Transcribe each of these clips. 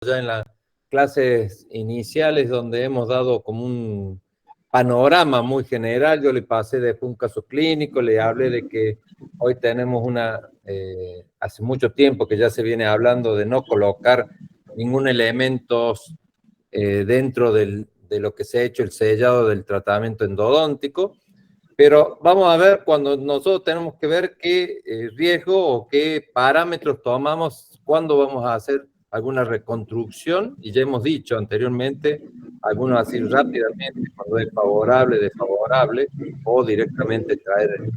ya en las clases iniciales donde hemos dado como un panorama muy general. Yo le pasé después un caso clínico, le hablé de que hoy tenemos hace mucho tiempo que ya se viene hablando de no colocar ningún elemento dentro de lo que se ha hecho el sellado del tratamiento endodóntico, pero vamos a ver cuando nosotros tenemos que ver qué riesgo o qué parámetros tomamos cuando vamos a hacer alguna reconstrucción, y ya hemos dicho anteriormente, algunos así rápidamente, cuando es favorable, desfavorable, o directamente traer.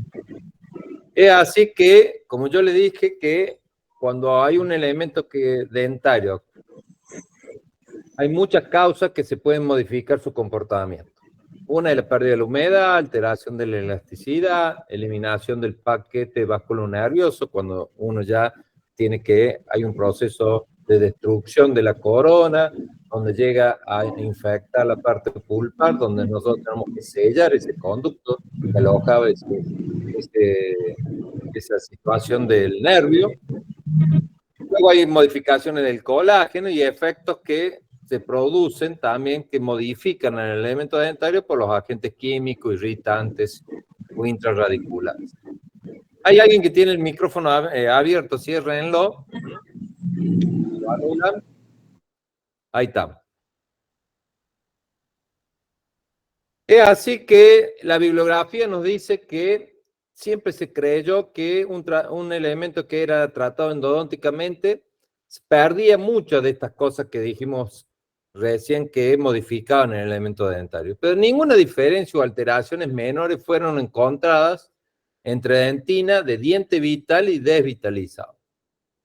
Es así que, como yo le dije, que cuando hay un elemento dentario, hay muchas causas que se pueden modificar su comportamiento. Una es la pérdida de la humedad, alteración de la elasticidad, eliminación del paquete vasculonervioso, cuando uno ya hay un proceso de destrucción de la corona, donde llega a infectar la parte pulpar, donde nosotros tenemos que sellar ese conducto que alojaba esa situación del nervio. Luego hay modificaciones del colágeno y efectos que se producen también que modifican el elemento dentario por los agentes químicos, irritantes o intrarradiculares. Hay alguien que tiene el micrófono abierto, ciérrenlo. Ahí está. Es así que la bibliografía nos dice que siempre se creyó que un elemento que era tratado endodónticamente perdía muchas de estas cosas que dijimos recién que modificaban el elemento dentario. Pero ninguna diferencia o alteraciones menores fueron encontradas entre dentina de diente vital y desvitalizado.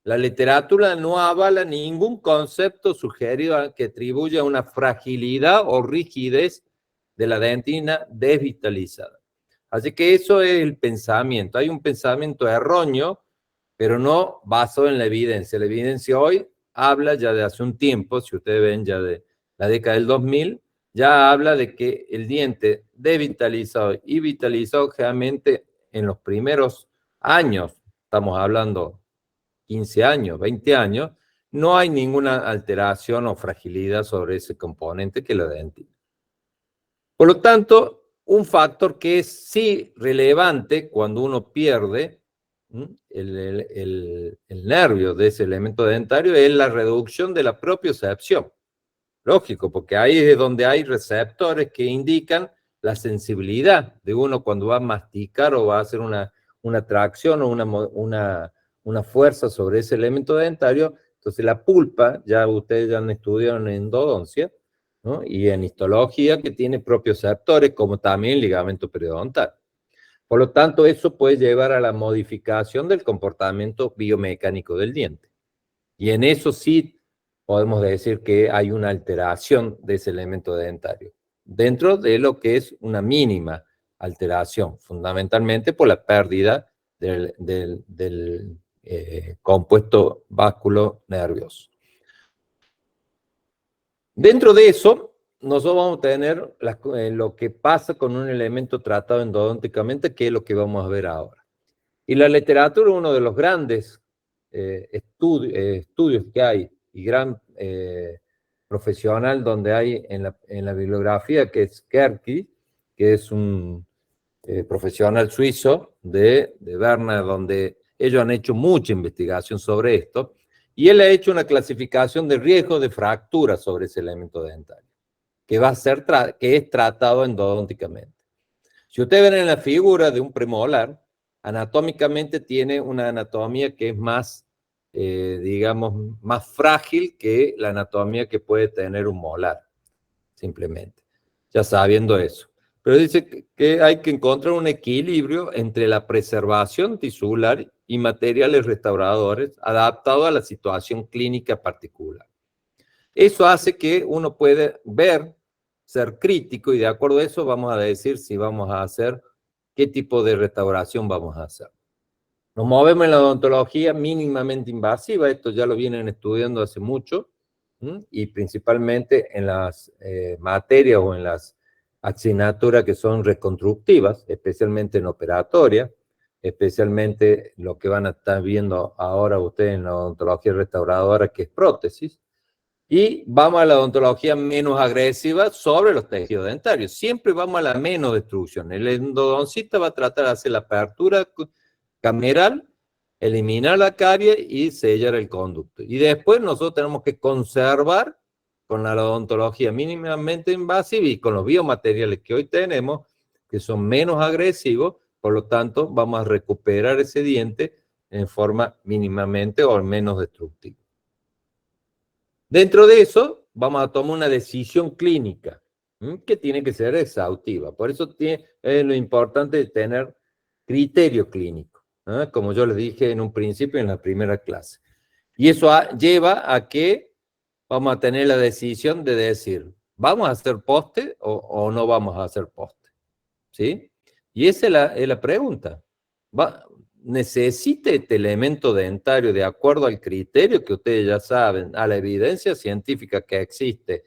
La literatura no avala ningún concepto sugerido que atribuya una fragilidad o rigidez de la dentina desvitalizada. Así que eso es el pensamiento. Hay un pensamiento erróneo, pero no basado en la evidencia. La evidencia hoy habla ya de hace un tiempo, si ustedes ven ya de la década del 2000, ya habla de que el diente desvitalizado y vitalizado generalmente en los primeros años, estamos hablando 15 años, 20 años, no hay ninguna alteración o fragilidad sobre ese componente que es la dentina. Por lo tanto, un factor que es sí relevante cuando uno pierde el nervio de ese elemento dentario es la reducción de la propiocepción. Lógico, porque ahí es donde hay receptores que indican la sensibilidad de uno cuando va a masticar o va a hacer una tracción o una fuerza sobre ese elemento dentario. Entonces la pulpa, ya ustedes ya han estudiado en endodoncia, ¿no? Y en histología, que tiene propioceptores, como también el ligamento periodontal. Por lo tanto, eso puede llevar a la modificación del comportamiento biomecánico del diente. Y en eso sí podemos decir que hay una alteración de ese elemento dentario, dentro de lo que es una mínima alteración, fundamentalmente por la pérdida del compuesto básculo nervioso. Dentro de eso, nosotros vamos a tener lo que pasa con un elemento tratado endodónticamente, que es lo que vamos a ver ahora. Y la literatura, uno de los grandes estudios que hay, y gran profesional donde hay en la bibliografía, que es Kerki, que es un profesional suizo de Berna, donde ellos han hecho mucha investigación sobre esto, y él ha hecho una clasificación de riesgo de fractura sobre ese elemento dentario, que es tratado endodónticamente. Si ustedes ven en la figura de un premolar, anatómicamente tiene una anatomía que es más, digamos, más frágil que la anatomía que puede tener un molar, simplemente, ya sabiendo eso. Pero dice que hay que encontrar un equilibrio entre la preservación tisular y materiales restauradores adaptados a la situación clínica particular. Eso hace que uno puede ver, ser crítico, y de acuerdo a eso vamos a decir si vamos a hacer, qué tipo de restauración vamos a hacer. Nos movemos en la odontología mínimamente invasiva, esto ya lo vienen estudiando hace mucho, y principalmente en las materias o en las asignaturas que son reconstructivas, especialmente en operatoria, especialmente lo que van a estar viendo ahora ustedes en la odontología restauradora, que es prótesis. Y vamos a la odontología menos agresiva sobre los tejidos dentarios. Siempre vamos a la menos destrucción. El endodoncista va a tratar de hacer la apertura cameral, eliminar la carie y sellar el conducto. Y después nosotros tenemos que conservar con la odontología mínimamente invasiva y con los biomateriales que hoy tenemos, que son menos agresivos, por lo tanto vamos a recuperar ese diente en forma mínimamente o menos destructiva. Dentro de eso, vamos a tomar una decisión clínica, que tiene que ser exhaustiva. Por eso es lo importante de tener criterio clínico, como yo les dije en un principio en la primera clase. Y eso lleva a que vamos a tener la decisión de decir, ¿vamos a hacer poste o no vamos a hacer poste? ¿Sí? Y esa es la pregunta. ¿Necesita este elemento dentario de acuerdo al criterio que ustedes ya saben, a la evidencia científica que existe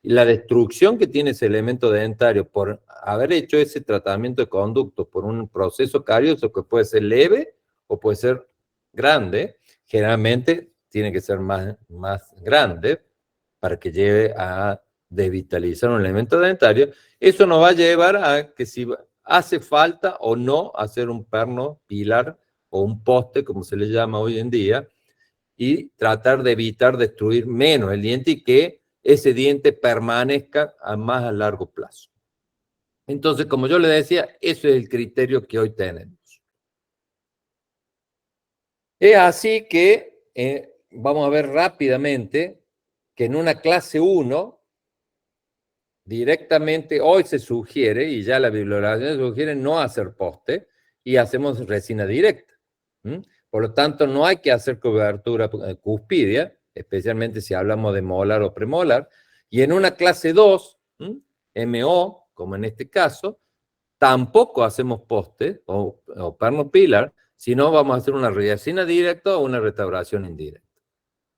y la destrucción que tiene ese elemento dentario por haber hecho ese tratamiento de conducto por un proceso carioso que puede ser leve o puede ser grande? Generalmente tiene que ser más grande para que lleve a devitalizar un elemento dentario. Eso nos va a llevar a que si hace falta o no hacer un perno pilar o un poste, como se le llama hoy en día, y tratar de evitar destruir menos el diente y que ese diente permanezca más a largo plazo. Entonces, como yo le decía, ese es el criterio que hoy tenemos. Es así que vamos a ver rápidamente que en una clase 1, directamente hoy se sugiere, y ya la bibliografía sugiere, no hacer poste y hacemos resina directa. Por lo tanto, no hay que hacer cobertura cuspidia, especialmente si hablamos de molar o premolar. Y en una clase 2, MO, como en este caso, tampoco hacemos poste o perno pilar, sino vamos a hacer una resina directa o una restauración indirecta.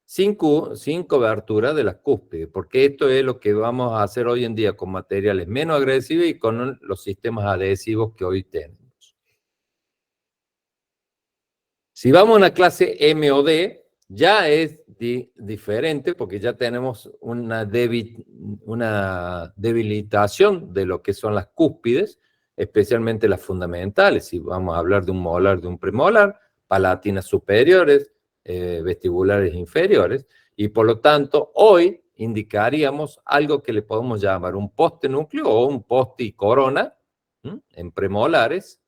Sin cobertura de las cúspides, porque esto es lo que vamos a hacer hoy en día con materiales menos agresivos y con los sistemas adhesivos que hoy tenemos. Si vamos a una clase MOD, ya es diferente porque ya tenemos una debilitación de lo que son las cúspides, especialmente las fundamentales. Si vamos a hablar de un molar, de un premolar, palatinas superiores, vestibulares inferiores, y por lo tanto hoy indicaríamos algo que le podemos llamar un poste núcleo o un poste y corona en premolares,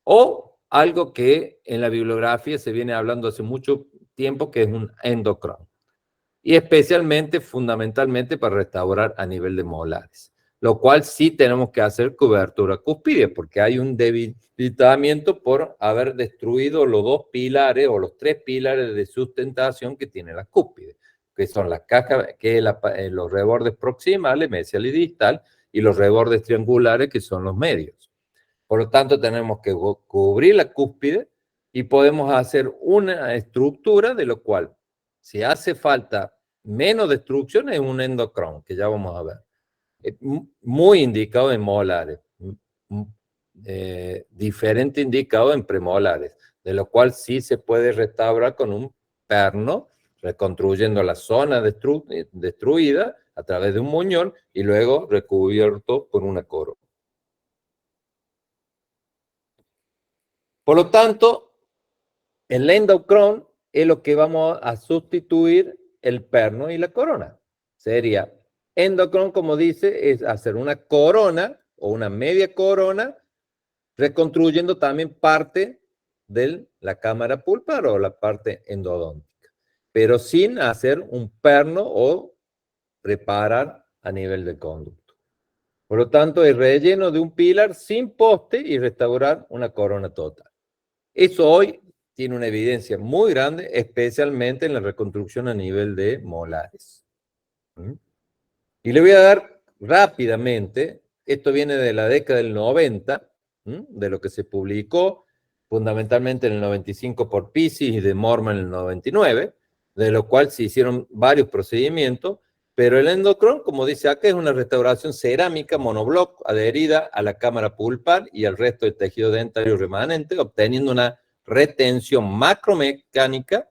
o algo que en la bibliografía se viene hablando hace mucho tiempo, que es un endocrown, y especialmente, fundamentalmente, para restaurar a nivel de molares, lo cual sí tenemos que hacer cobertura cúspide, porque hay un debilitamiento por haber destruido los dos pilares o los tres pilares de sustentación que tiene la cúspide, que son las cajas, que es los rebordes proximales, mesial y distal, y los rebordes triangulares, que son los medios. Por lo tanto, tenemos que cubrir la cúspide y podemos hacer una estructura de lo cual, si hace falta menos destrucción, es un endocrown, que ya vamos a ver. Es muy indicado en molares, diferente indicado en premolares, de lo cual sí se puede restaurar con un perno, reconstruyendo la zona destruida a través de un muñón y luego recubierto por una corona. Por lo tanto, el endocrown es lo que vamos a sustituir el perno y la corona. Sería endocrown, como dice, es hacer una corona o una media corona, reconstruyendo también parte de la cámara pulpar o la parte endodóntica, pero sin hacer un perno o preparar a nivel de conducto. Por lo tanto, es relleno de un pilar sin poste y restaurar una corona total. Eso hoy tiene una evidencia muy grande, especialmente en la reconstrucción a nivel de molares. Y le voy a dar rápidamente, esto viene de la década del 90, de lo que se publicó fundamentalmente en el 95 por Pisis y de Morman en el 99, de lo cual se hicieron varios procedimientos, pero el endocrown, como dice acá, es una restauración cerámica monobloc adherida a la cámara pulpar y al resto del tejido dentario remanente, obteniendo una retención macromecánica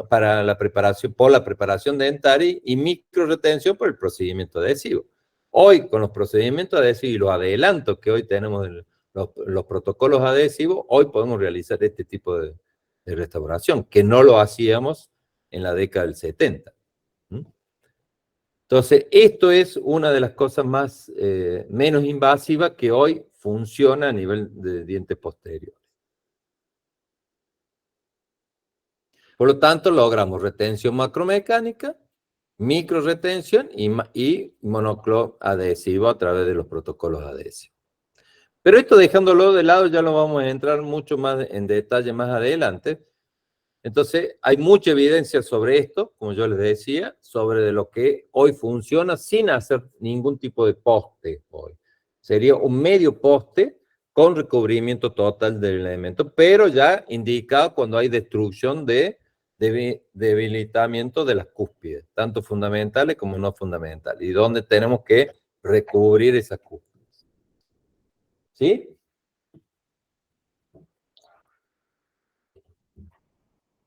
para la preparación, por la preparación dentaria y microretención por el procedimiento adhesivo. Hoy, con los procedimientos adhesivos y los adelantos que hoy tenemos en los protocolos adhesivos, hoy podemos realizar este tipo de restauración, que no lo hacíamos en la década del 70. Entonces, esto es una de las cosas más, menos invasivas que hoy funciona a nivel de dientes posteriores. Por lo tanto, logramos retención macromecánica, microretención y monoclop adhesivo a través de los protocolos adhesivos. Pero esto dejándolo de lado, ya lo vamos a entrar mucho más en detalle más adelante. Entonces, hay mucha evidencia sobre esto, como yo les decía, sobre de lo que hoy funciona sin hacer ningún tipo de poste hoy. Sería un medio poste con recubrimiento total del elemento, pero ya indicado cuando hay destrucción de debilitamiento de las cúspides, tanto fundamentales como no fundamentales, y donde tenemos que recubrir esas cúspides. ¿Sí?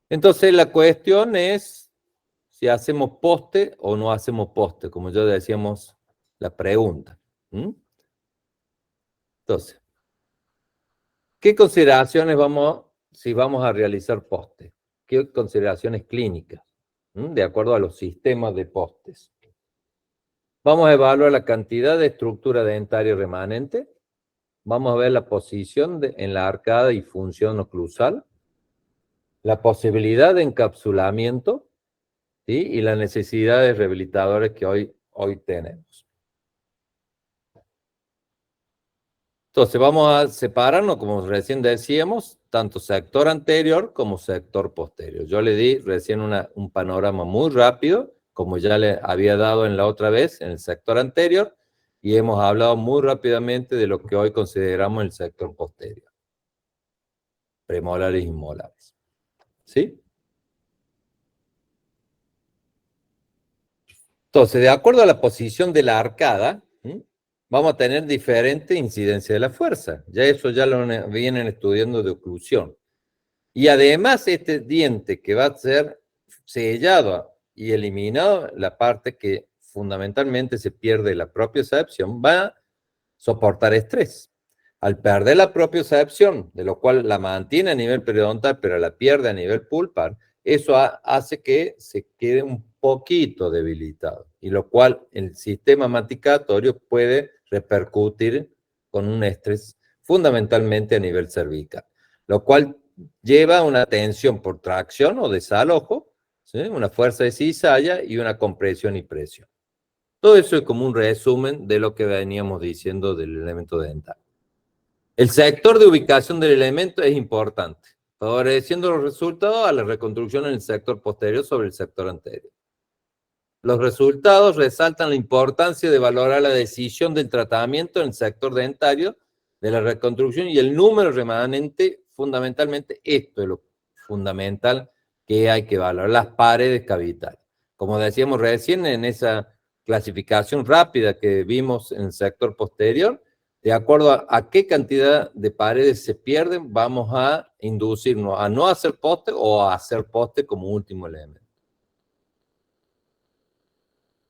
Entonces la cuestión es si hacemos poste o no hacemos poste, como ya decíamos la pregunta. Entonces, ¿qué consideraciones si vamos a realizar poste? ¿Qué consideraciones clínicas? De acuerdo a los sistemas de postes. Vamos a evaluar la cantidad de estructura dentaria remanente. Vamos a ver la posición en la arcada y función oclusal. La posibilidad de encapsulamiento, ¿sí? Y las necesidades rehabilitadores que hoy tenemos. Entonces vamos a separarnos, como recién decíamos, tanto sector anterior como sector posterior. Yo le di recién un panorama muy rápido, como ya le había dado en la otra vez, en el sector anterior, y hemos hablado muy rápidamente de lo que hoy consideramos el sector posterior. Premolares y molares. ¿Sí? Entonces, de acuerdo a la posición de la arcada, vamos a tener diferente incidencia de la fuerza. Ya eso ya lo vienen estudiando de oclusión. Y además este diente que va a ser sellado y eliminado, la parte que fundamentalmente se pierde la propiocepción, va a soportar estrés. Al perder la propiocepción, de lo cual la mantiene a nivel periodontal, pero la pierde a nivel pulpar, eso hace que se quede un poquito debilitado, y lo cual el sistema masticatorio puede repercutir con un estrés fundamentalmente a nivel cervical, lo cual lleva a una tensión por tracción o desalojo, ¿sí? Una fuerza de cizalla y una compresión y presión. Todo eso es como un resumen de lo que veníamos diciendo del elemento dental. El sector de ubicación del elemento es importante, favoreciendo los resultados a la reconstrucción en el sector posterior sobre el sector anterior. Los resultados resaltan la importancia de valorar la decisión del tratamiento en el sector dentario de la reconstrucción y el número remanente, fundamentalmente esto es lo fundamental que hay que valorar, las paredes cavitales. Como decíamos recién en esa clasificación rápida que vimos en el sector posterior, de acuerdo a qué cantidad de paredes se pierden, vamos a inducirnos a no hacer poste o a hacer poste como último elemento.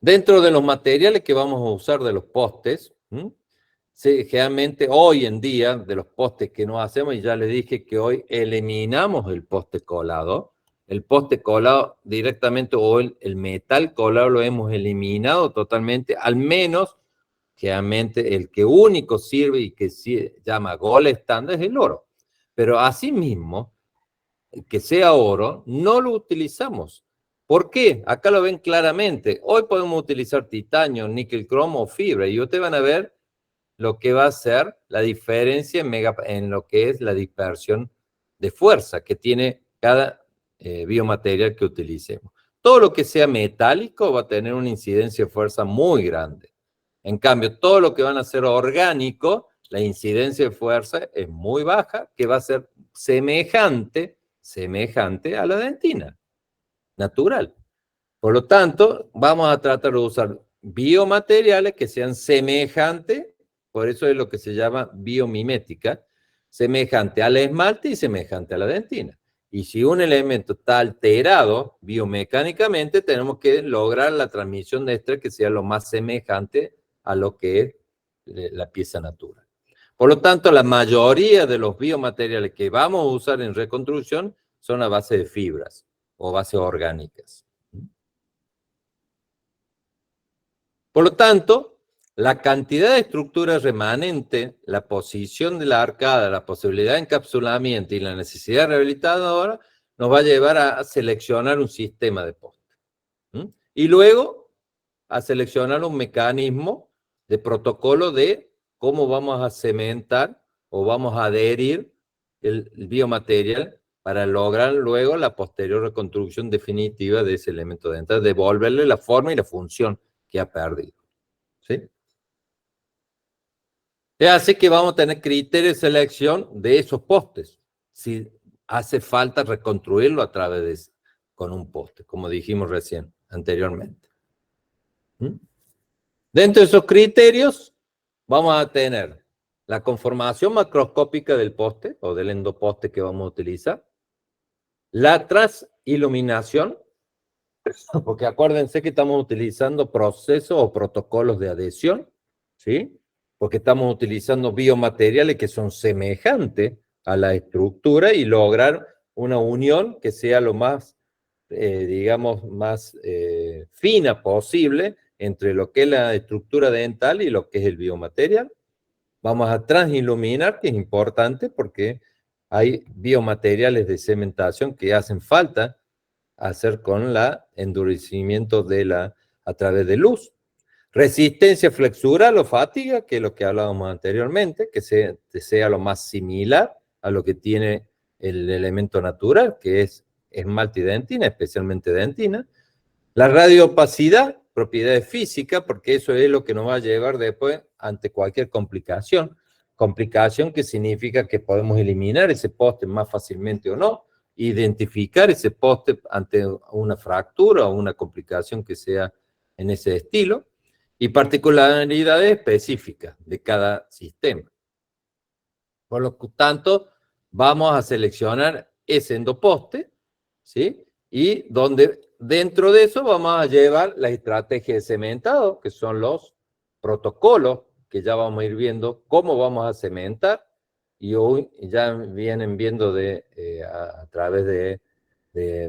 Dentro de los materiales que vamos a usar de los postes, generalmente hoy en día, de los postes que no hacemos, y ya les dije que hoy eliminamos el poste colado directamente, o el metal colado lo hemos eliminado totalmente, al menos, generalmente, el que único sirve y que se llama gold estándar es el oro. Pero asimismo, que sea oro, no lo utilizamos. ¿Por qué? Acá lo ven claramente. Hoy podemos utilizar titanio, níquel cromo o fibra, y ustedes van a ver lo que va a ser la diferencia en lo que es la dispersión de fuerza que tiene cada biomaterial que utilicemos. Todo lo que sea metálico va a tener una incidencia de fuerza muy grande. En cambio, todo lo que van a ser orgánico, la incidencia de fuerza es muy baja, que va a ser semejante a la dentina natural. Por lo tanto, vamos a tratar de usar biomateriales que sean semejantes, por eso es lo que se llama biomimética, semejante al esmalte y semejante a la dentina. Y si un elemento está alterado biomecánicamente, tenemos que lograr la transmisión de estrés que sea lo más semejante a lo que es la pieza natural. Por lo tanto, la mayoría de los biomateriales que vamos a usar en reconstrucción son a base de fibras o bases orgánicas. Por lo tanto, la cantidad de estructura remanente, la posición de la arcada, la posibilidad de encapsulamiento y la necesidad rehabilitadora nos va a llevar a seleccionar un sistema de poste. Y luego a seleccionar un mecanismo de protocolo de cómo vamos a cementar o vamos a adherir el biomaterial para lograr luego la posterior reconstrucción definitiva de ese elemento dental, devolverle la forma y la función que ha perdido. ¿Sí? Así que vamos a tener criterios de selección de esos postes, si hace falta reconstruirlo a través de con un poste, como dijimos recién, anteriormente. Dentro de esos criterios, vamos a tener la conformación macroscópica del poste o del endoposte que vamos a utilizar, la transiluminación, porque acuérdense que estamos utilizando procesos o protocolos de adhesión, ¿sí? Porque estamos utilizando biomateriales que son semejantes a la estructura y lograr una unión que sea lo más, digamos, más fina posible entre lo que es la estructura dental y lo que es el biomaterial. Vamos a transiluminar, que es importante porque hay biomateriales de cementación que hacen falta hacer con el endurecimiento a través de luz. Resistencia flexural o fatiga, que es lo que hablábamos anteriormente, que sea lo más similar a lo que tiene el elemento natural, que es esmalte y dentina, especialmente dentina. La radioopacidad, propiedades físicas, porque eso es lo que nos va a llevar después ante cualquier complicación. Complicación que significa que podemos eliminar ese poste más fácilmente o no, identificar ese poste ante una fractura o una complicación que sea en ese estilo, y particularidades específicas de cada sistema. Por lo tanto, vamos a seleccionar ese endoposte, ¿sí? Y dentro de eso vamos a llevar la estrategia de cementado, que son los protocolos, que ya vamos a ir viendo cómo vamos a cementar, y hoy ya vienen viendo a través de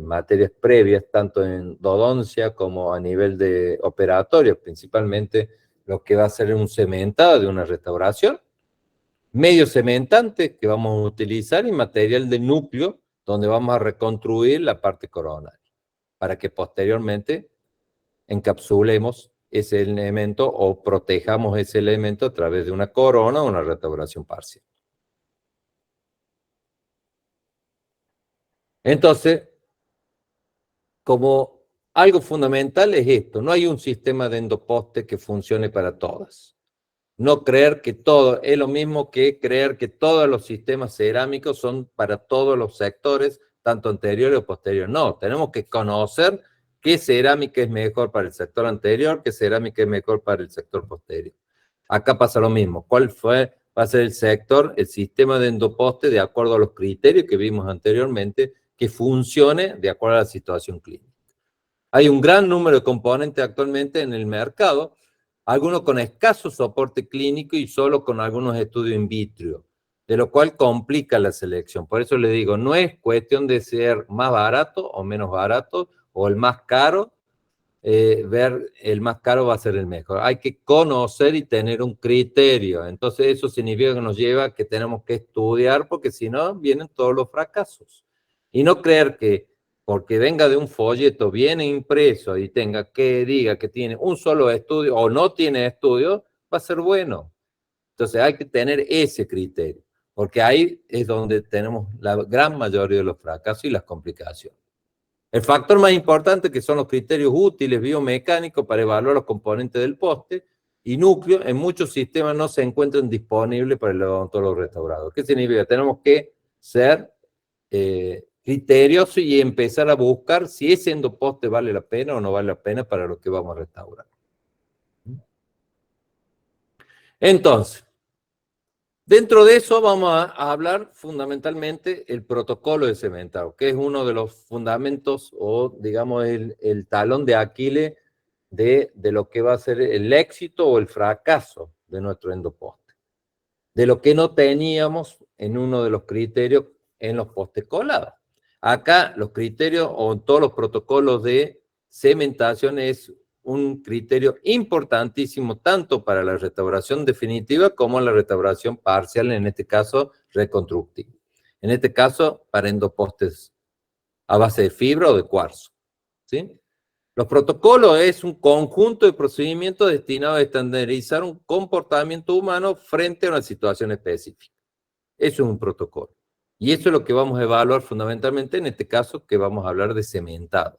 materias previas, tanto en endodoncia como a nivel de operatorio, principalmente lo que va a ser un cementado de una restauración, medio cementante que vamos a utilizar y material de núcleo, donde vamos a reconstruir la parte coronaria, para que posteriormente encapsulemos ese elemento o protejamos ese elemento a través de una corona o una restauración parcial. Entonces, como algo fundamental es esto, no hay un sistema de endoposte que funcione para todas. No creer que todo es lo mismo que creer que todos los sistemas cerámicos son para todos los sectores, tanto anteriores o posteriores. No, tenemos que conocer qué cerámica es mejor para el sector anterior, qué cerámica es mejor para el sector posterior. Acá pasa lo mismo. ¿Cuál va a ser el sistema de endoposte de acuerdo a los criterios que vimos anteriormente, que funcione de acuerdo a la situación clínica? Hay un gran número de componentes actualmente en el mercado, algunos con escaso soporte clínico y solo con algunos estudios in vitro, de lo cual complica la selección. Por eso le digo, no es cuestión de ser más barato o menos barato, o el más caro, ver el más caro va a ser el mejor. Hay que conocer y tener un criterio. Entonces eso significa que nos lleva a que tenemos que estudiar, porque si no, vienen todos los fracasos. Y no creer que porque venga de un folleto bien impreso y diga que tiene un solo estudio o no tiene estudio, va a ser bueno. Entonces hay que tener ese criterio, porque ahí es donde tenemos la gran mayoría de los fracasos y las complicaciones. El factor más importante, que son los criterios útiles biomecánicos para evaluar los componentes del poste y núcleo, en muchos sistemas no se encuentran disponibles para el odontólogo restaurador. ¿Qué significa? Tenemos que ser criteriosos y empezar a buscar si ese endoposte vale la pena o no vale la pena para lo que vamos a restaurar. Entonces, Dentro de eso vamos a hablar fundamentalmente el protocolo de cementado, que es uno de los fundamentos o, digamos, el talón de Aquiles de lo que va a ser el éxito o el fracaso de nuestro endoposte. De lo que no teníamos en uno de los criterios en los postes colados. Acá los criterios o todos los protocolos de cementación es un criterio importantísimo tanto para la restauración definitiva como la restauración parcial, en este caso reconstructiva. En este caso, para endopostes a base de fibra o de cuarzo. ¿Sí? Los protocolos es un conjunto de procedimientos destinados a estandarizar un comportamiento humano frente a una situación específica. Eso es un protocolo. Y eso es lo que vamos a evaluar fundamentalmente en este caso, que vamos a hablar de cementado,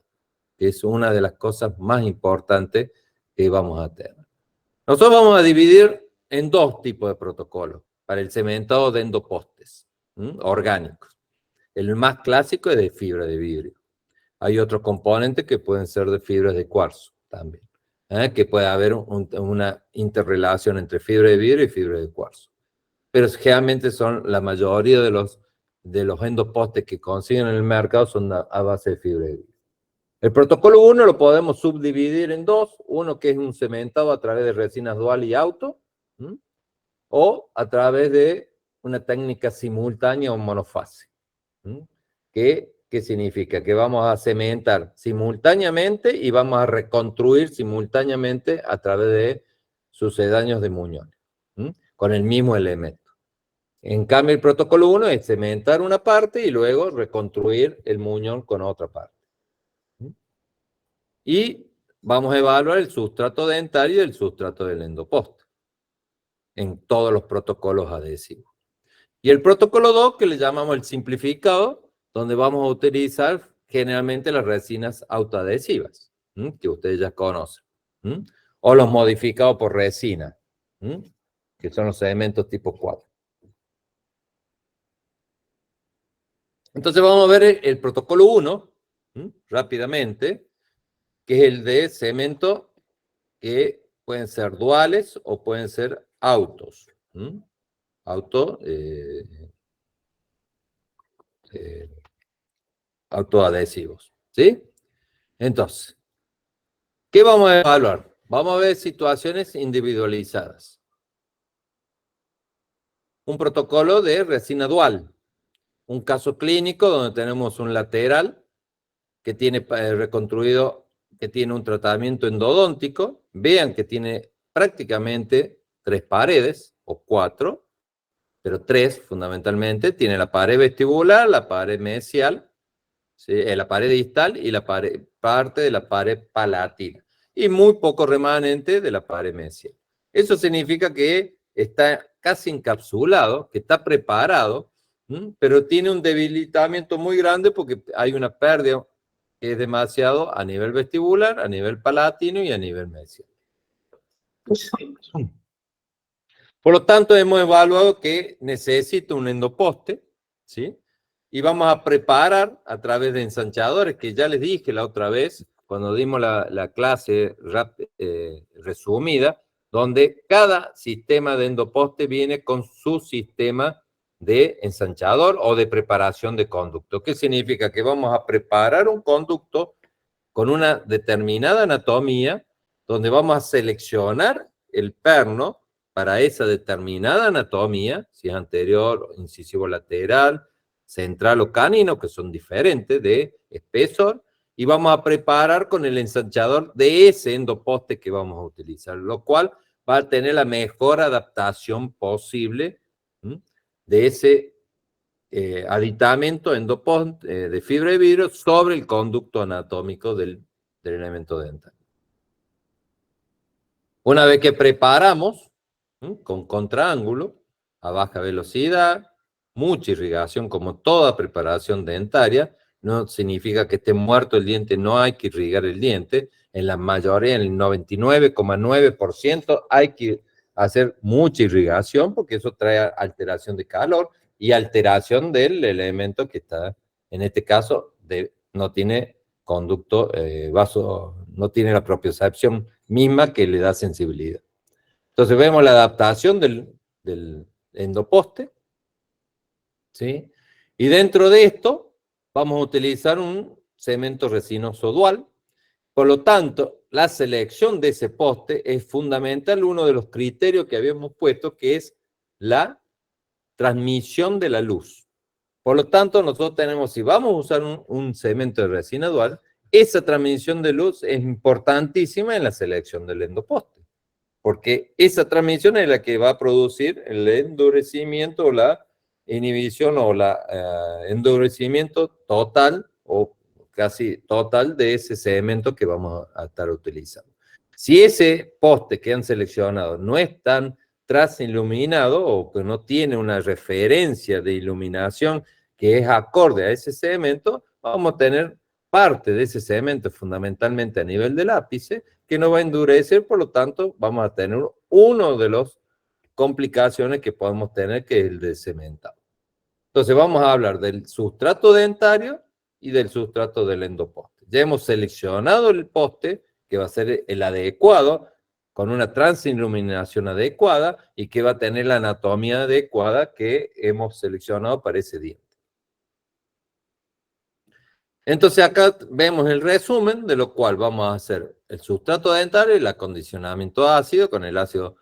que es una de las cosas más importantes que vamos a tener. Nosotros vamos a dividir en dos tipos de protocolos para el cementado de endopostes orgánicos. El más clásico es de fibra de vidrio. Hay otros componentes que pueden ser de fibras de cuarzo también, que puede haber una interrelación entre fibra de vidrio y fibra de cuarzo. Pero generalmente son la mayoría de los endopostes que consiguen en el mercado son a base de fibra de vidrio. El protocolo 1 lo podemos subdividir en dos, uno que es un cementado a través de resinas dual y auto, o a través de una técnica simultánea o monofase. ¿Qué significa? Que vamos a cementar simultáneamente y vamos a reconstruir simultáneamente a través de sucedáneos de muñones, con el mismo elemento. En cambio, el protocolo 1 es cementar una parte y luego reconstruir el muñón con otra parte. Y vamos a evaluar el sustrato dentario y el sustrato del endoposte en todos los protocolos adhesivos. Y el protocolo 2, que le llamamos el simplificado, donde vamos a utilizar generalmente las resinas autoadhesivas, que ustedes ya conocen, o los modificados por resina, que son los elementos tipo 4. Entonces vamos a ver el protocolo 1, rápidamente, que es el de cemento que pueden ser duales o pueden ser autos. Autoadhesivos. ¿Sí? Entonces, ¿qué vamos a evaluar? Vamos a ver situaciones individualizadas. Un protocolo de resina dual. Un caso clínico donde tenemos un lateral que tiene reconstruido, que tiene un tratamiento endodóntico. Vean que tiene prácticamente 3 paredes, o 4, pero 3 fundamentalmente. Tiene la pared vestibular, la pared mesial, ¿sí? La pared distal y la parte de la pared palatina. Y muy poco remanente de la pared mesial. Eso significa que está casi encapsulado, que está preparado, pero tiene un debilitamiento muy grande porque hay una pérdida que es demasiado a nivel vestibular, a nivel palatino y a nivel mesial. Por lo tanto, hemos evaluado que necesita un endoposte, ¿sí? Y vamos a preparar a través de ensanchadores, que ya les dije la otra vez, cuando dimos la clase resumida, donde cada sistema de endoposte viene con su sistema de ensanchador o de preparación de conducto. ¿Qué significa? Que vamos a preparar un conducto con una determinada anatomía, donde vamos a seleccionar el perno para esa determinada anatomía, si es anterior, incisivo lateral, central o canino, que son diferentes de espesor, y vamos a preparar con el ensanchador de ese endoposte que vamos a utilizar, lo cual va a tener la mejor adaptación posible de ese aditamento endoposte de fibra de vidrio sobre el conducto anatómico del elemento dental. Una vez que preparamos con contraángulo a baja velocidad, mucha irrigación, como toda preparación dentaria, no significa que esté muerto el diente, no hay que irrigar el diente. En la mayoría, en el 99,9% hay que hacer mucha irrigación porque eso trae alteración de calor y alteración del elemento que está, en este caso, no tiene conducto, no tiene la propiocepción misma que le da sensibilidad. Entonces vemos la adaptación del endoposte, ¿sí? Y dentro de esto vamos a utilizar un cemento resinoso dual. Por lo tanto, la selección de ese poste es fundamental, uno de los criterios que habíamos puesto, que es la transmisión de la luz. Por lo tanto, nosotros tenemos, si vamos a usar un cemento de resina dual, esa transmisión de luz es importantísima en la selección del endoposte, porque esa transmisión es la que va a producir el endurecimiento o la inhibición o la endurecimiento total o casi total de ese cemento que vamos a estar utilizando. Si ese poste que han seleccionado no es tan transiluminado o que no tiene una referencia de iluminación que es acorde a ese cemento, vamos a tener parte de ese cemento fundamentalmente a nivel del ápice que no va a endurecer, por lo tanto vamos a tener uno de las complicaciones que podemos tener, que es el de cementado. Entonces vamos a hablar del sustrato dentario y del sustrato del endoposte. Ya hemos seleccionado el poste, que va a ser el adecuado, con una transiluminación adecuada y que va a tener la anatomía adecuada que hemos seleccionado para ese diente. Entonces acá vemos el resumen, de lo cual vamos a hacer el sustrato dentario, el acondicionamiento ácido con el ácido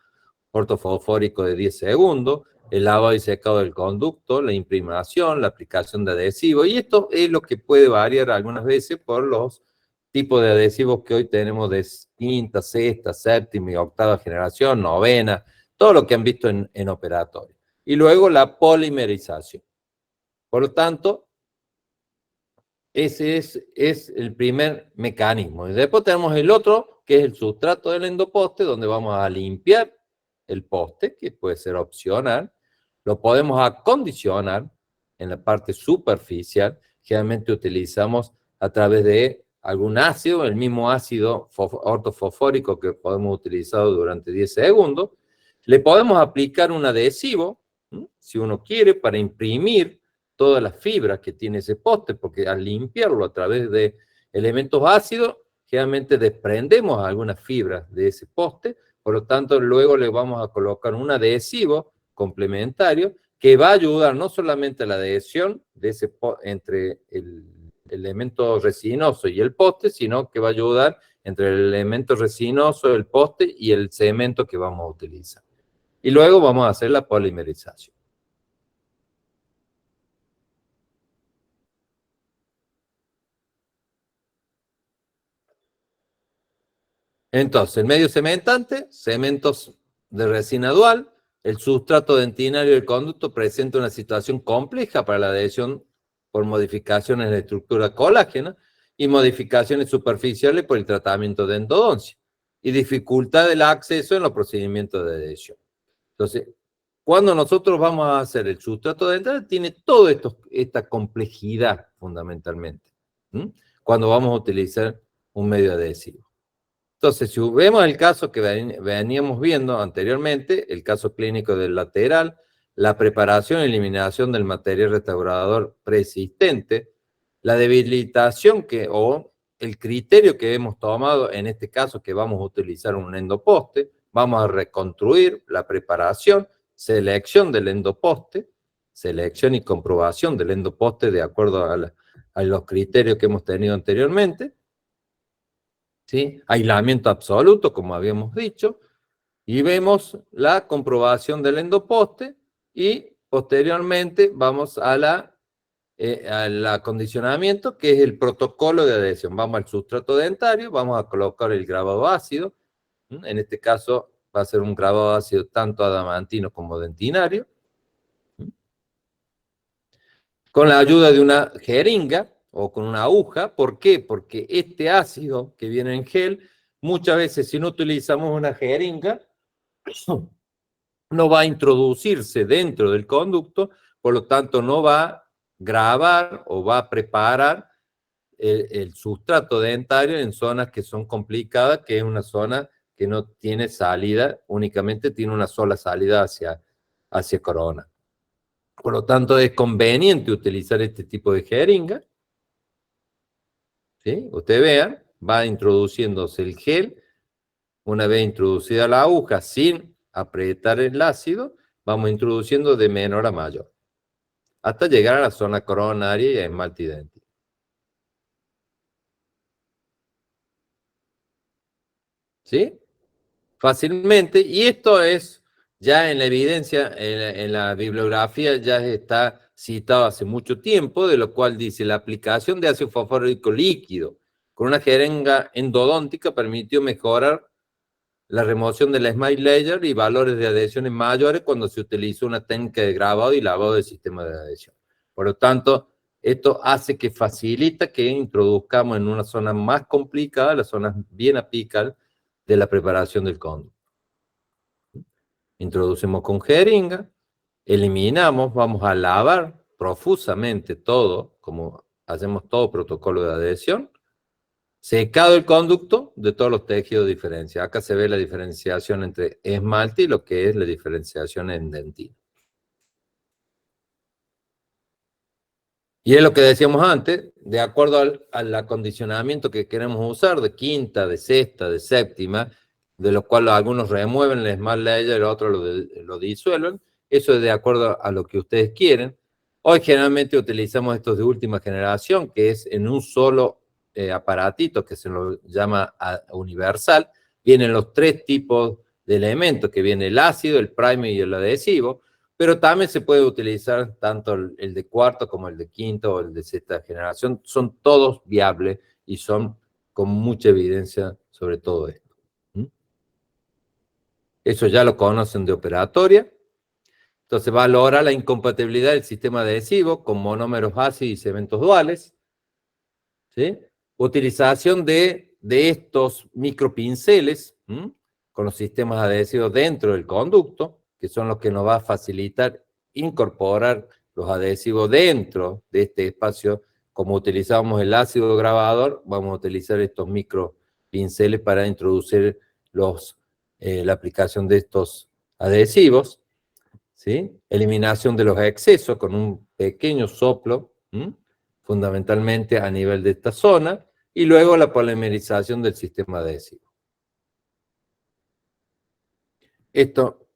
ortofosfórico de 10 segundos, el lavado y secado del conducto, la imprimación, la aplicación de adhesivo, y esto es lo que puede variar algunas veces por los tipos de adhesivos que hoy tenemos de quinta, sexta, séptima y octava generación, novena, todo lo que han visto en operatorio. Y luego la polimerización. Por lo tanto, ese es el primer mecanismo. Y después tenemos el otro, que es el sustrato del endoposte, donde vamos a limpiar el poste, que puede ser opcional. Lo podemos acondicionar en la parte superficial. Generalmente utilizamos a través de algún ácido, el mismo ácido ortofosfórico que podemos utilizar durante 10 segundos. Le podemos aplicar un adhesivo, si uno quiere, para imprimir todas las fibras que tiene ese poste, porque al limpiarlo a través de elementos ácidos, generalmente desprendemos algunas fibras de ese poste, por lo tanto luego le vamos a colocar un adhesivo complementario que va a ayudar no solamente a la adhesión de ese entre el elemento resinoso y el poste, sino que va a ayudar entre el elemento resinoso, el poste y el cemento que vamos a utilizar. Y luego vamos a hacer la polimerización. Entonces, el medio cementante, cementos de resina dual, el sustrato dentinario del conducto presenta una situación compleja para la adhesión por modificaciones en la estructura colágena y modificaciones superficiales por el tratamiento de endodoncia y dificultad del acceso en los procedimientos de adhesión. Entonces, cuando nosotros vamos a hacer el sustrato dental, tiene toda esta complejidad fundamentalmente, cuando vamos a utilizar un medio adhesivo. Entonces, si vemos el caso que veníamos viendo anteriormente, el caso clínico del lateral, la preparación y eliminación del material restaurador preexistente, la debilitación o el criterio que hemos tomado, en este caso que vamos a utilizar un endoposte, vamos a reconstruir la preparación, selección del endoposte, selección y comprobación del endoposte de acuerdo a los criterios que hemos tenido anteriormente, ¿sí? Aislamiento absoluto, como habíamos dicho, y vemos la comprobación del endoposte y posteriormente vamos al acondicionamiento, que es el protocolo de adhesión. Vamos al sustrato dentario, vamos a colocar el grabado ácido, en este caso va a ser un grabado ácido tanto adamantino como dentinario, con la ayuda de una jeringa o con una aguja. ¿Por qué? Porque este ácido que viene en gel, muchas veces si no utilizamos una jeringa, no va a introducirse dentro del conducto, por lo tanto no va a grabar o va a preparar el sustrato dentario en zonas que son complicadas, que es una zona que no tiene salida, únicamente tiene una sola salida hacia corona. Por lo tanto, es conveniente utilizar este tipo de jeringa. ¿Sí? Ustedes vean, va introduciéndose el gel, una vez introducida la aguja sin apretar el ácido, vamos introduciendo de menor a mayor, hasta llegar a la zona coronaria y a esmalte idéntico. ¿Sí? Fácilmente, y esto es ya en la evidencia, en la bibliografía ya está citado hace mucho tiempo, de lo cual dice, la aplicación de ácido fosfórico líquido con una jeringa endodóntica permitió mejorar la remoción de la smile layer y valores de adhesiones mayores cuando se utilizó una técnica de grabado y lavado del sistema de adhesión. Por lo tanto, esto hace que facilita que introduzcamos en una zona más complicada, las zonas bien apicales de la preparación del conducto. Introducimos con jeringa, eliminamos, vamos a lavar profusamente todo, como hacemos todo protocolo de adhesión, secado el conducto de todos los tejidos de diferencia. Acá se ve la diferenciación entre esmalte y lo que es la diferenciación en dentina. Y es lo que decíamos antes, de acuerdo al acondicionamiento que queremos usar, de quinta, de sexta, de séptima, de lo cual algunos remueven el smart layer, otros lo disuelven. Eso es de acuerdo a lo que ustedes quieren. Hoy generalmente utilizamos estos de última generación, que es en un solo aparatito, que se lo llama universal. Vienen los tres tipos de elementos, que viene el ácido, el primer y el adhesivo, pero también se puede utilizar tanto el de cuarto como el de quinto o el de sexta generación. Son todos viables y son con mucha evidencia sobre todo esto. Eso ya lo conocen de operatoria. Entonces valora la incompatibilidad del sistema adhesivo con monómeros ácidos y cementos duales. ¿Sí? Utilización de estos micropinceles con los sistemas adhesivos dentro del conducto, que son los que nos va a facilitar incorporar los adhesivos dentro de este espacio. Como utilizamos el ácido grabador, vamos a utilizar estos micropinceles para introducir la aplicación de estos adhesivos. ¿Sí? Eliminación de los excesos con un pequeño soplo, fundamentalmente a nivel de esta zona, y luego la polimerización del sistema adhesivo. Esto,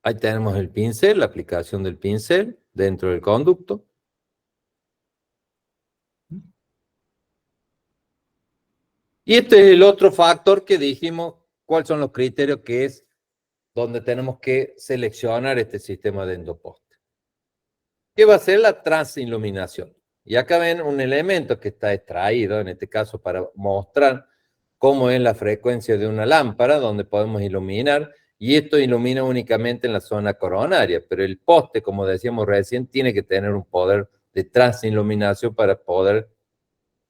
ahí tenemos el pincel, la aplicación del pincel dentro del conducto. Y este es el otro factor que dijimos, cuáles son los criterios que es donde tenemos que seleccionar este sistema de endoposte. ¿Qué va a ser la transiluminación? Y acá ven un elemento que está extraído, en este caso para mostrar cómo es la frecuencia de una lámpara, donde podemos iluminar, y esto ilumina únicamente en la zona coronaria, pero el poste, como decíamos recién, tiene que tener un poder de transiluminación para poder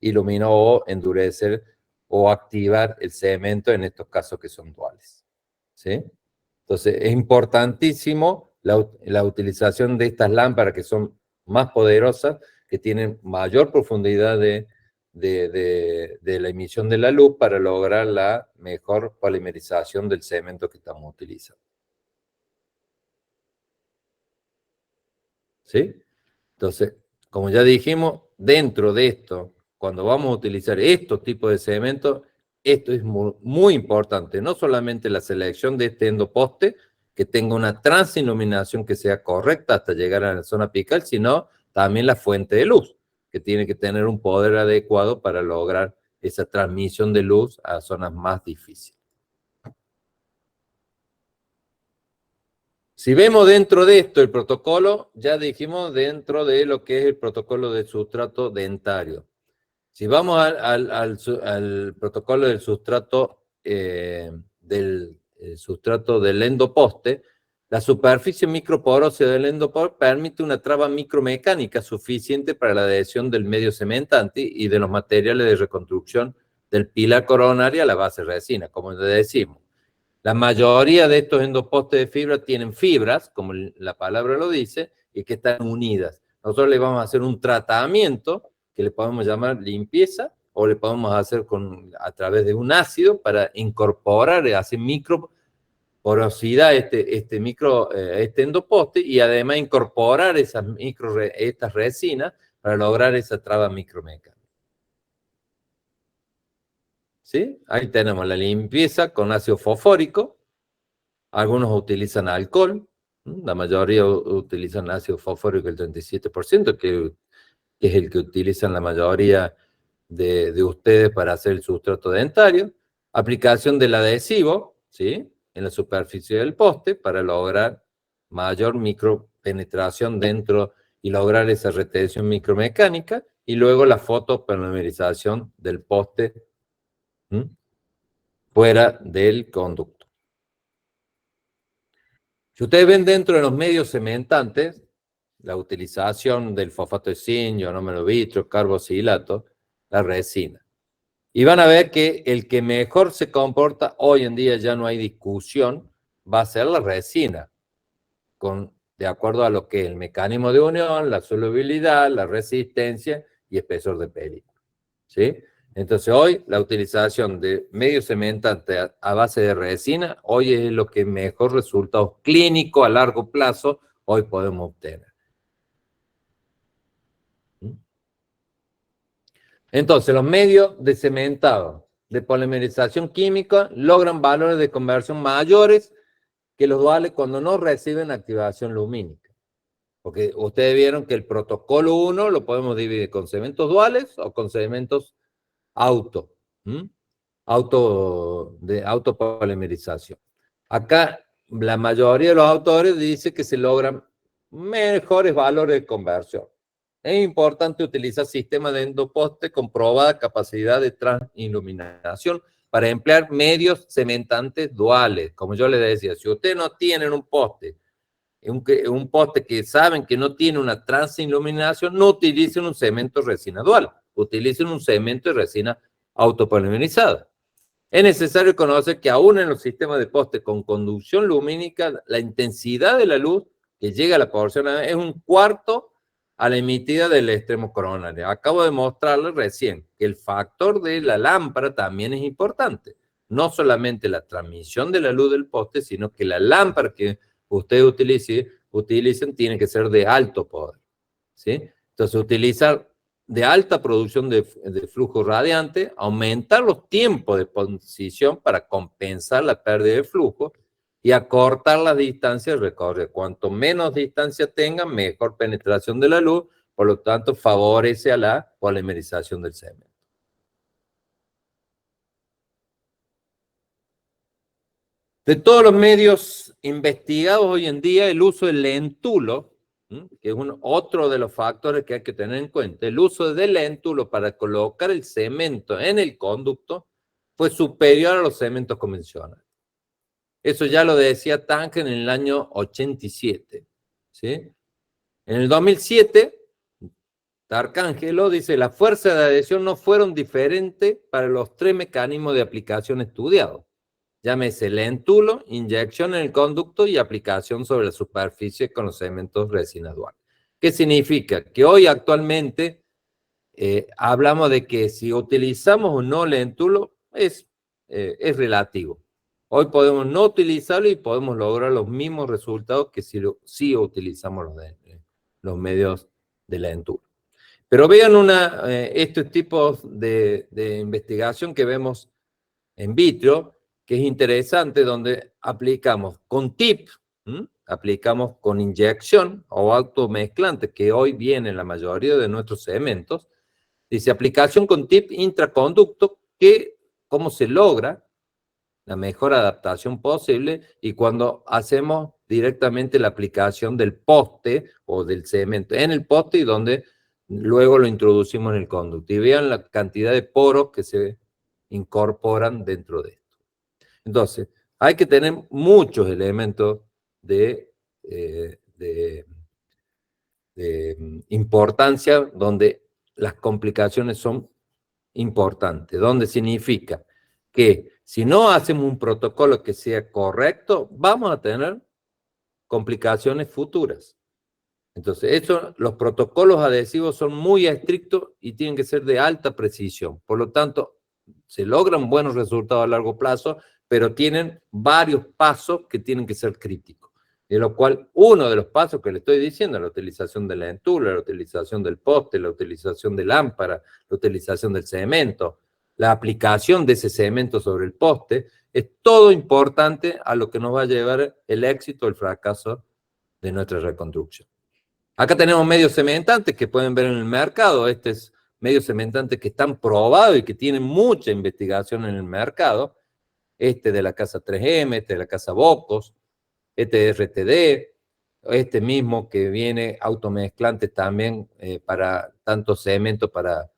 iluminar o endurecer o activar el cemento en estos casos que son duales. ¿Sí? Entonces, es importantísimo la utilización de estas lámparas que son más poderosas, que tienen mayor profundidad de la emisión de la luz para lograr la mejor polimerización del cemento que estamos utilizando. ¿Sí? Entonces, como ya dijimos, dentro de esto, cuando vamos a utilizar estos tipos de cemento, esto es muy, muy importante, no solamente la selección de este endoposte, que tenga una transiluminación que sea correcta hasta llegar a la zona apical, sino también la fuente de luz, que tiene que tener un poder adecuado para lograr esa transmisión de luz a zonas más difíciles. Si vemos dentro de esto el protocolo, ya dijimos dentro de lo que es el protocolo de sustrato dentario. Si vamos al protocolo del sustrato del endoposte, la superficie microporosa del endoposte permite una traba micromecánica suficiente para la adhesión del medio cementante y de los materiales de reconstrucción del pilar coronario a la base resina, como le decimos. La mayoría de estos endopostes de fibra tienen fibras, como la palabra lo dice, y que están unidas. Nosotros le vamos a hacer un tratamiento que le podemos llamar limpieza, o le podemos hacer a través de un ácido para incorporar, hacer microporosidad este endoposte, y además incorporar estas resinas para lograr esa traba micromecánica. ¿Sí? Ahí tenemos la limpieza con ácido fosfórico. Algunos utilizan alcohol, La mayoría utilizan ácido fosfórico, el 37%, que es el que utilizan la mayoría de ustedes para hacer el sustrato dentario. Aplicación del adhesivo, ¿sí?, en la superficie del poste para lograr mayor micropenetración dentro y lograr esa retención micromecánica, y luego la fotopolimerización del poste fuera del conducto. Si ustedes ven dentro de los medios cementantes, la utilización del fosfato de zinc, ionómero de vitrio, carboxilato, la resina. Y van a ver que el que mejor se comporta, hoy en día ya no hay discusión, va a ser la resina, de acuerdo a lo que es el mecanismo de unión, la solubilidad, la resistencia y espesor de película, ¿sí? Entonces hoy la utilización de medio cementante a base de resina, hoy es lo que mejor resultados clínicos a largo plazo hoy podemos obtener. Entonces, los medios de cementado de polimerización química logran valores de conversión mayores que los duales cuando no reciben activación lumínica. Porque ustedes vieron que el protocolo 1 lo podemos dividir con cementos duales o con cementos de autopolimerización. Acá la mayoría de los autores dice que se logran mejores valores de conversión. Es importante utilizar sistemas de endoposte con probada capacidad de transiluminación para emplear medios cementantes duales. Como yo les decía, si ustedes no tienen un poste que saben que no tiene una transiluminación, no utilicen un cemento resina dual, utilicen un cemento de resina autopolimerizada. Es necesario conocer que aún en los sistemas de poste con conducción lumínica, la intensidad de la luz que llega a la porción es un cuarto a la emitida del extremo coronario. Acabo de mostrarles recién que el factor de la lámpara también es importante. No solamente la transmisión de la luz del poste, sino que la lámpara que ustedes utilicen tiene que ser de alto poder, ¿sí? Entonces, utilizar de alta producción de flujo radiante, aumentar los tiempos de exposición para compensar la pérdida de flujo y acortar las distancias de recorrido. Cuanto menos distancia tengan, mejor penetración de la luz, por lo tanto favorece a la polimerización del cemento. De todos los medios investigados hoy en día, el uso del lentulo, que es otro de los factores que hay que tener en cuenta, el uso del lentulo para colocar el cemento en el conducto fue superior a los cementos convencionales. Eso ya lo decía Tangen en el año 87, ¿sí? En el 2007, Tarcangelo dice, las fuerzas de adhesión no fueron diferentes para los tres mecanismos de aplicación estudiados. Llámese lentulo, inyección en el conducto y aplicación sobre la superficie con los cementos resina dual. ¿Qué significa? Que hoy actualmente hablamos de que si utilizamos o no lentulo es relativo. Hoy podemos no utilizarlo y podemos lograr los mismos resultados que si utilizamos los medios de lentulo. Pero vean estos tipos de investigación que vemos en vitro, que es interesante, donde aplicamos con TIP, aplicamos con inyección o automezclante, que hoy viene en la mayoría de nuestros cementos. Dice aplicación con TIP intraconducto, cómo se logra la mejor adaptación posible, y cuando hacemos directamente la aplicación del poste o del cemento en el poste y donde luego lo introducimos en el conducto. Y vean la cantidad de poros que se incorporan dentro de esto. Entonces, hay que tener muchos elementos de importancia donde las complicaciones son importantes, donde significa que si no hacemos un protocolo que sea correcto, vamos a tener complicaciones futuras. Entonces, los protocolos adhesivos son muy estrictos y tienen que ser de alta precisión. Por lo tanto, se logran buenos resultados a largo plazo, pero tienen varios pasos que tienen que ser críticos. De lo cual, uno de los pasos que le estoy diciendo, la utilización de la lentura, la utilización del poste, la utilización de lámpara, la utilización del cemento, la aplicación de ese cemento sobre el poste, es todo importante a lo que nos va a llevar el éxito o el fracaso de nuestra reconstrucción. Acá tenemos medios cementantes que pueden ver en el mercado. Este es medios cementantes que están probados y que tienen mucha investigación en el mercado. Este de la casa 3M, este de la casa Bocos, este de RTD, este mismo que viene automezclante también para tanto cemento para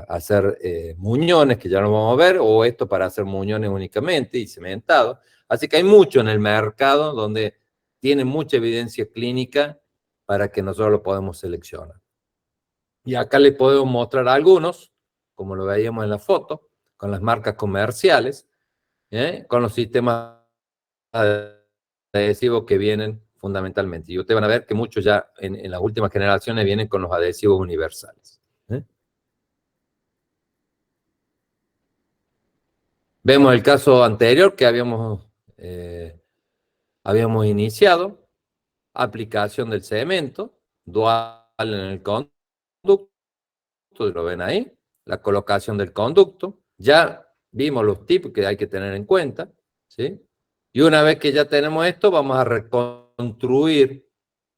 hacer muñones, que ya lo vamos a ver, o esto para hacer muñones únicamente y cementado. Así que hay mucho en el mercado donde tiene mucha evidencia clínica para que nosotros lo podamos seleccionar. Y acá les podemos mostrar algunos, como lo veíamos en la foto, con las marcas comerciales, con los sistemas adhesivos que vienen fundamentalmente. Y ustedes van a ver que muchos ya en las últimas generaciones vienen con los adhesivos universales. Vemos el caso anterior que habíamos iniciado, aplicación del cemento, dual en el conducto, lo ven ahí, la colocación del conducto, ya vimos los tipos que hay que tener en cuenta, ¿sí? Y una vez que ya tenemos esto, vamos a reconstruir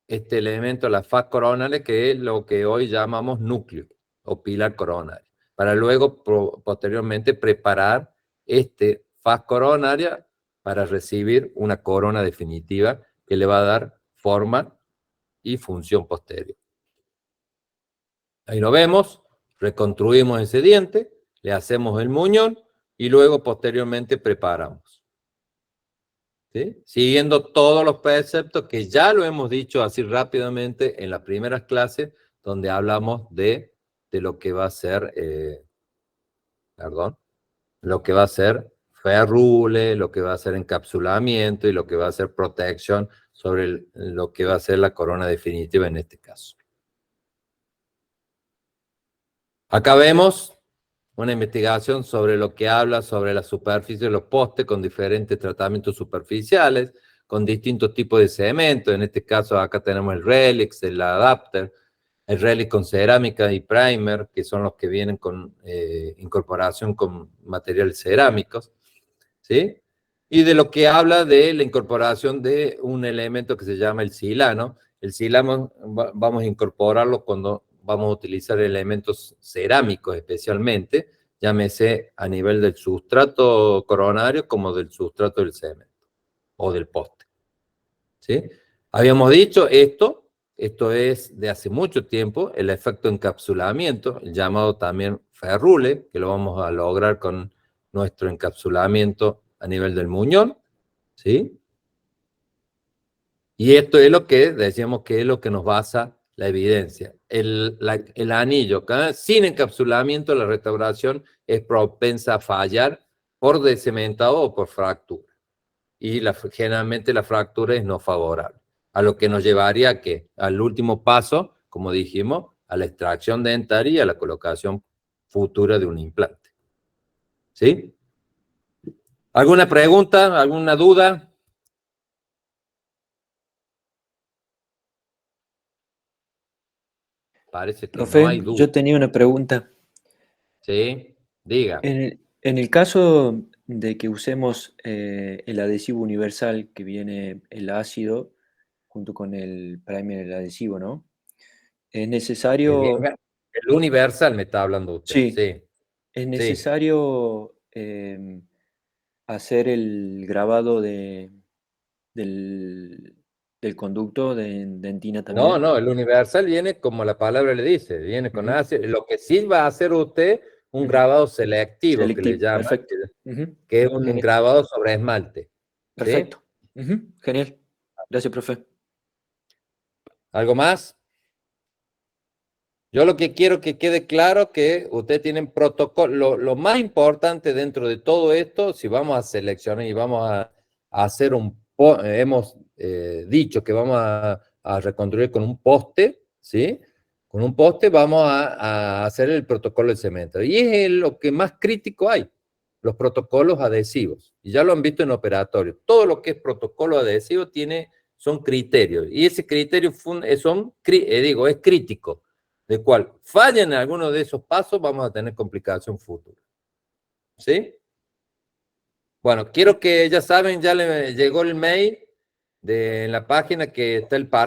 este elemento, las faz coronales, que es lo que hoy llamamos núcleo o pilar coronario, para luego posteriormente preparar este faz coronaria para recibir una corona definitiva que le va a dar forma y función posterior. Ahí lo vemos, reconstruimos ese diente, le hacemos el muñón y luego posteriormente preparamos. ¿Sí? Siguiendo todos los preceptos que ya lo hemos dicho así rápidamente en las primeras clases, donde hablamos de lo que va a ser, lo que va a ser ferrule, lo que va a ser encapsulamiento y lo que va a ser protección sobre lo que va a ser la corona definitiva en este caso. Acá vemos una investigación sobre lo que habla sobre la superficie de los postes con diferentes tratamientos superficiales, con distintos tipos de cemento. En este caso acá tenemos el Relix, el Adapter, el Relix con cerámica y primer, que son los que vienen con incorporación con materiales cerámicos, ¿sí? Y de lo que habla de la incorporación de un elemento que se llama el silano. El silano vamos a incorporarlo cuando vamos a utilizar elementos cerámicos especialmente, llámese a nivel del sustrato coronario como del sustrato del cemento o del poste. ¿Sí? Habíamos dicho esto es de hace mucho tiempo, el efecto encapsulamiento, el llamado también ferrule, que lo vamos a lograr con nuestro encapsulamiento a nivel del muñón, ¿sí? Y esto es lo que decíamos que es lo que nos basa la evidencia. El anillo, sin encapsulamiento, la restauración es propensa a fallar por descementado o por fractura. Y generalmente la fractura es no favorable. A lo que nos llevaría a ¿qué? Al último paso, como dijimos, a la extracción dentaria y a la colocación futura de un implante. ¿Sí? ¿Alguna pregunta? ¿Alguna duda? Parece que no hay Profe, duda. yo tenía una pregunta. Sí, diga. En el caso de que usemos el adhesivo universal que viene el ácido junto con el primer, el adhesivo, ¿no? Es necesario, El universal me está hablando usted, sí, sí, es sí. necesario hacer el grabado del, del conducto de dentina No, también. no, el universal viene como la palabra le dice, viene con Ujú, ácido. Lo que sí va a hacer usted, un ujú. grabado selectivo que le Selectivo, llaman, perfecto. Ujú, que es un genial, grabado sobre esmalte, ¿sí? perfecto. Ujú, genial. Gracias, profe. ¿Algo más? Yo lo que quiero que quede claro que usted tiene protocolo. Lo más importante dentro de todo esto, si vamos a seleccionar y vamos a hacer hemos dicho que vamos a reconstruir con un poste, ¿sí? Con un poste vamos a hacer el protocolo de cemento. Y es lo que más crítico hay, los protocolos adhesivos. Y ya lo han visto en operatorio. Todo lo que es protocolo adhesivo son criterios. Y ese criterio es crítico, de cual fallen en alguno de esos pasos, vamos a tener complicación futura. ¿Sí? Bueno, quiero que ya saben, ya le llegó el mail en la página que está el par